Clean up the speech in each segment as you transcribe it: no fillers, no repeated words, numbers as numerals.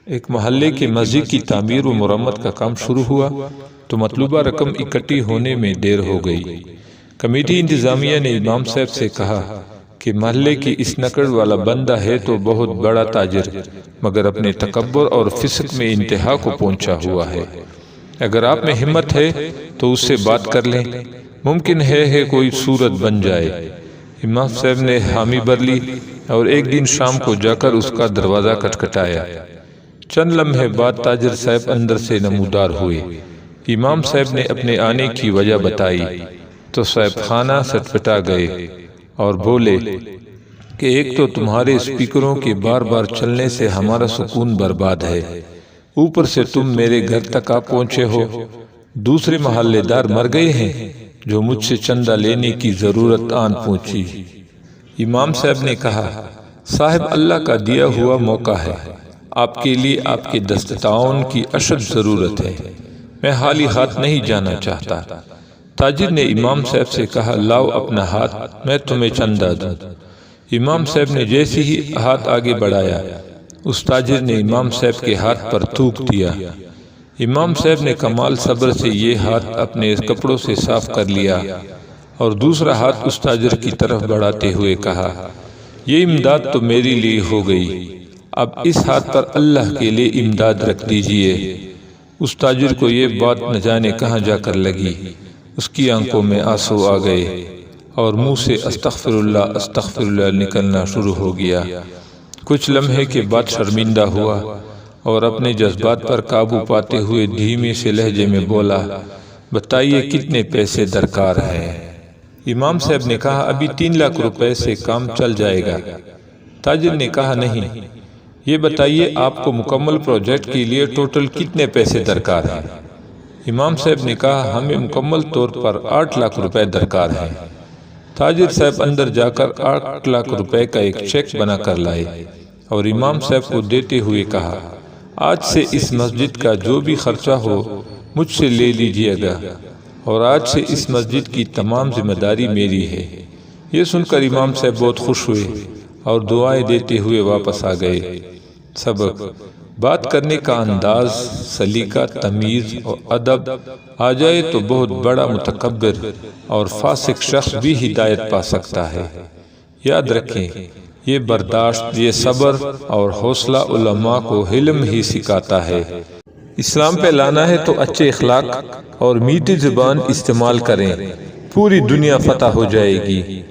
ایک محلے کے مسجد کی تعمیر و مرمت کا کام شروع ہوا تو مطلوبہ رقم اکٹھی ہونے میں دیر ہو گئی۔ کمیٹی انتظامیہ نے امام صاحب سے کہا کہ محلے کی اس نکڑ والا بندہ ہے تو بہت بڑا تاجر، مگر اپنے تکبر اور فسق میں انتہا کو پہنچا ہوا ہے۔ اگر آپ میں ہمت ہے تو اس سے بات کر لیں، ممکن ہے کوئی صورت بن جائے۔ امام صاحب نے حامی بھر لی اور ایک دن شام کو جا کر اس کا دروازہ کھٹکھٹایا۔ چند لمحے بعد تاجر صاحب اندر سے نمودار ہوئے۔ امام صاحب نے اپنے آنے کی وجہ بتائی تو صاحب خانہ سٹپٹا گئے اور بولے کہ ایک تو تمہارے اسپیکروں کے بار بار چلنے سے ہمارا سکون برباد ہے، اوپر سے تم میرے گھر تک آ پہنچے ہو، دوسرے محلے دار مر گئے ہیں جو مجھ سے چندہ لینے کی ضرورت آن پہنچی۔ امام صاحب نے کہا، صاحب اللہ کا دیا ہوا موقع ہے، آپ کے لیے آپ کے دست تعاون کی اشد ضرورت ہے، میں خالی ہاتھ نہیں جانا چاہتا۔ تاجر نے امام صاحب سے کہا، لاؤ اپنا ہاتھ، میں تمہیں چندہ دوں۔ امام صاحب نے جیسے ہی ہاتھ آگے بڑھایا، اس تاجر نے امام صاحب کے ہاتھ پر تھوک دیا۔ امام صاحب نے کمال صبر سے یہ ہاتھ اپنے کپڑوں سے صاف کر لیا اور دوسرا ہاتھ اس تاجر کی طرف بڑھاتے ہوئے کہا، یہ امداد تو میری لیے ہو گئی، اب اس ہاتھ پر اللہ کے لیے امداد رکھ دیجئے۔ اس تاجر کو یہ بات نہ جانے کہاں جا کر لگی، اس کی آنکھوں میں آنسو آ گئے اور منہ سے استغفر اللہ نکلنا شروع ہو گیا۔ کچھ لمحے کے بعد شرمندہ ہوا اور اپنے جذبات پر قابو پاتے ہوئے دھیمے سے لہجے میں بولا، بتائیے کتنے پیسے درکار ہیں؟ امام صاحب نے کہا، ابھی 3 لاکھ روپے سے کام چل جائے گا۔ تاجر نے کہا، نہیں، یہ بتائیے آپ کو مکمل پروجیکٹ کے لیے ٹوٹل کتنے پیسے درکار ہیں؟ امام صاحب نے کہا، ہمیں مکمل طور پر 8 لاکھ روپے درکار ہیں۔ تاجر صاحب اندر جا کر 8 لاکھ روپے کا ایک چیک بنا کر لائے اور امام صاحب کو دیتے ہوئے کہا، آج سے اس مسجد کا جو بھی خرچہ ہو مجھ سے لے لیجئے گا اور آج سے اس مسجد کی تمام ذمہ داری میری ہے۔ یہ سن کر امام صاحب بہت خوش ہوئے اور دعائیں دیتے ہوئے واپس آ گئے۔ سبق: بات کرنے کا انداز، سلیقہ، تمیز اور ادب آ جائے تو بہت بڑا متکبر اور فاسق شخص بھی ہدایت پا سکتا ہے۔ یاد رکھیں، یہ برداشت، یہ صبر اور حوصلہ علماء کو علم ہی سکھاتا ہے۔ اسلام پہ لانا ہے تو اچھے اخلاق اور میٹھی زبان استعمال کریں، پوری دنیا فتح ہو جائے گی۔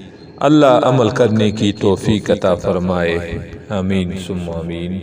اللہ عمل کرنے کی توفیق عطا فرمائے، آمین ثم آمین۔